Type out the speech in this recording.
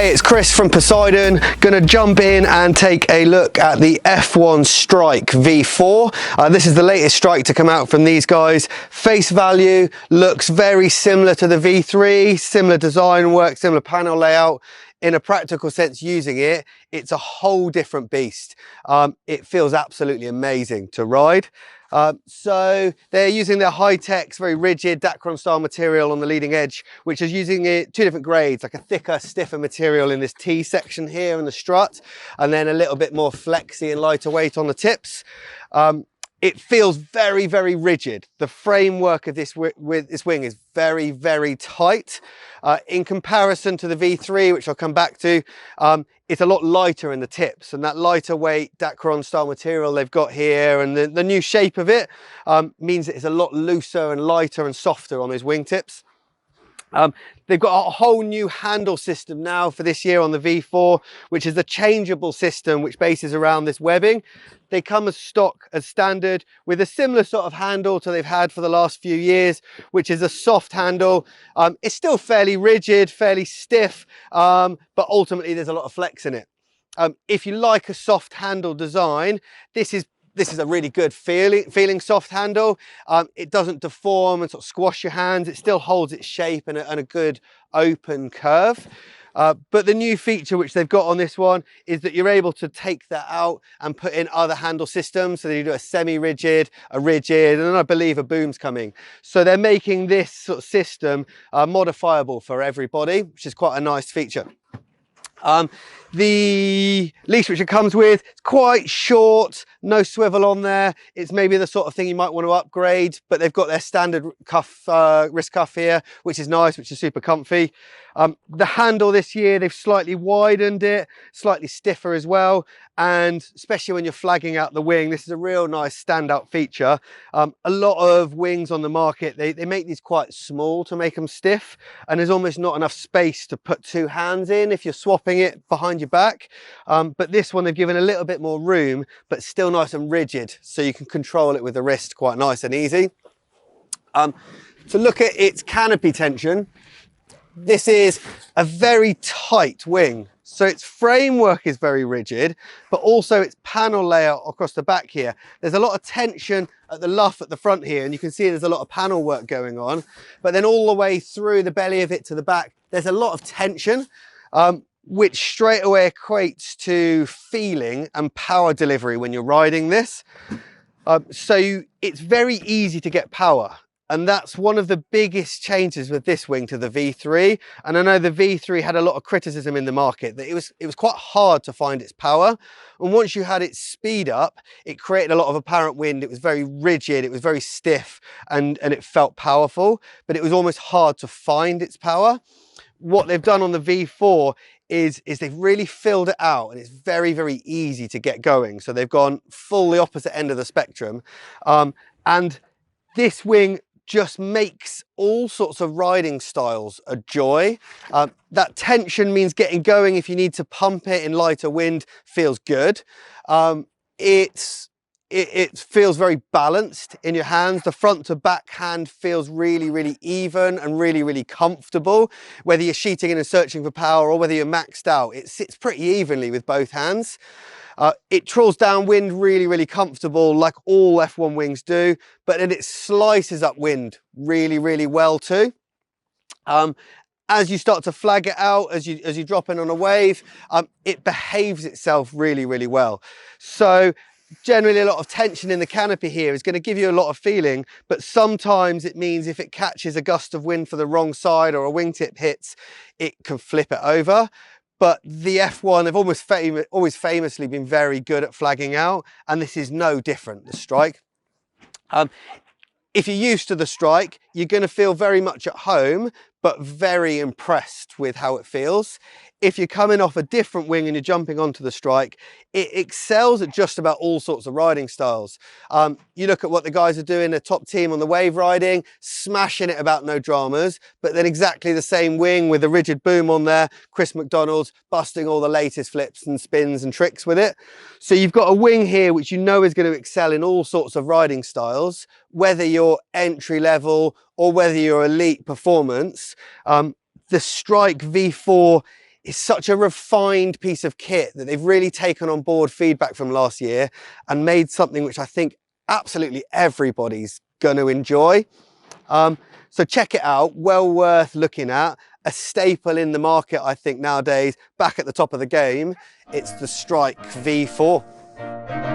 Hey, it's Chris from Poseidon. Gonna jump in and take a look at the F1 Strike V4. This is the latest Strike to come out from these guys. Face value looks very similar to the V3, similar design work, similar panel layout. In a practical sense, using it, it's a whole different beast. It feels absolutely amazing to ride. So they're using their high-tech, very rigid Dacron style material on the leading edge, which is using it two different grades, like a thicker, stiffer material in this T section here in the strut, and then a little bit more flexy and lighter weight on the tips. It feels very, very rigid. The framework of this wing is very, very tight. In comparison to the V3, which I'll come back to, it's a lot lighter in the tips, and that lighter weight Dacron style material they've got here and the new shape of it means that it's a lot looser and lighter and softer on those wingtips. They've got a whole new handle system now for this year on the V4, which is a changeable system which bases around this webbing. They come as stock, as standard, with a similar sort of handle to they've had for the last few years, which is a soft handle. It's still fairly rigid, fairly stiff, but ultimately there's a lot of flex in it. If you like a soft handle design, this is a really good feeling soft handle. It doesn't deform and sort of squash your hands. It still holds its shape and a good open curve. But the new feature which they've got on this one is that you're able to take that out and put in other handle systems. So you do a semi-rigid, a rigid, and I believe a boom's coming. So they're making this sort of system modifiable for everybody, which is quite a nice feature. The leash which it comes with, it's quite short, no swivel on there. It's maybe the sort of thing you might want to upgrade, but they've got their standard cuff, wrist cuff here, which is nice, which is super comfy. The handle this year, they've slightly widened it, slightly stiffer as well. And especially when you're flagging out the wing, this is a real nice standout feature. A lot of wings on the market, they make these quite small to make them stiff, and there's almost not enough space to put two hands in if you're swapping it behind your back. But this one, they've given a little bit more room, but still nice and rigid, so you can control it with the wrist quite nice and easy. To look at its canopy tension, this is a very tight wing. So its framework is very rigid, but also its panel layout across the back here. There's a lot of tension at the luff at the front here, and you can see there's a lot of panel work going on. But then all the way through the belly of it to the back, there's a lot of tension, which straight away equates to feeling and power delivery when you're riding this. So it's very easy to get power. And that's one of the biggest changes with this wing to the V3. And I know the V3 had a lot of criticism in the market that it was quite hard to find its power. And once you had its speed up, it created a lot of apparent wind. It was very rigid, it was very stiff, and it felt powerful, but it was almost hard to find its power. What they've done on the V4 is they've really filled it out, and it's very, very easy to get going. So they've gone full the opposite end of the spectrum. And this wing just makes all sorts of riding styles a joy. That tension means getting going if you need to pump it in lighter wind feels good. It feels very balanced in your hands. The front to back hand feels really, really even and really, really comfortable. Whether you're sheeting in and searching for power or whether you're maxed out, it sits pretty evenly with both hands. It trawls downwind really, really comfortable, like all F1 wings do, but then it slices upwind really, really well too. As you start to flag it out, as you drop in on a wave, it behaves itself really, really well. So generally a lot of tension in the canopy here is going to give you a lot of feeling, but sometimes it means if it catches a gust of wind for the wrong side or a wingtip hits, it can flip it over. But the F1, they've always famously been very good at flagging out, and this is no different, the Strike. If you're used to the Strike, you're going to feel very much at home, but very impressed with how it feels. If you're coming off a different wing and you're jumping onto the Strike, it excels at just about all sorts of riding styles. You look at what the guys are doing, the top team on the wave riding, smashing it about no dramas, but then exactly the same wing with a rigid boom on there, Chris McDonald's busting all the latest flips and spins and tricks with it. So you've got a wing here which you know is going to excel in all sorts of riding styles, whether you're entry level or whether you're elite performance. The Strike V4 It's such a refined piece of kit that they've really taken on board feedback from last year and made something which I think absolutely everybody's going to enjoy. So check it out, well worth looking at. A staple in the market, I think, nowadays, back at the top of the game. It's the Strike V4.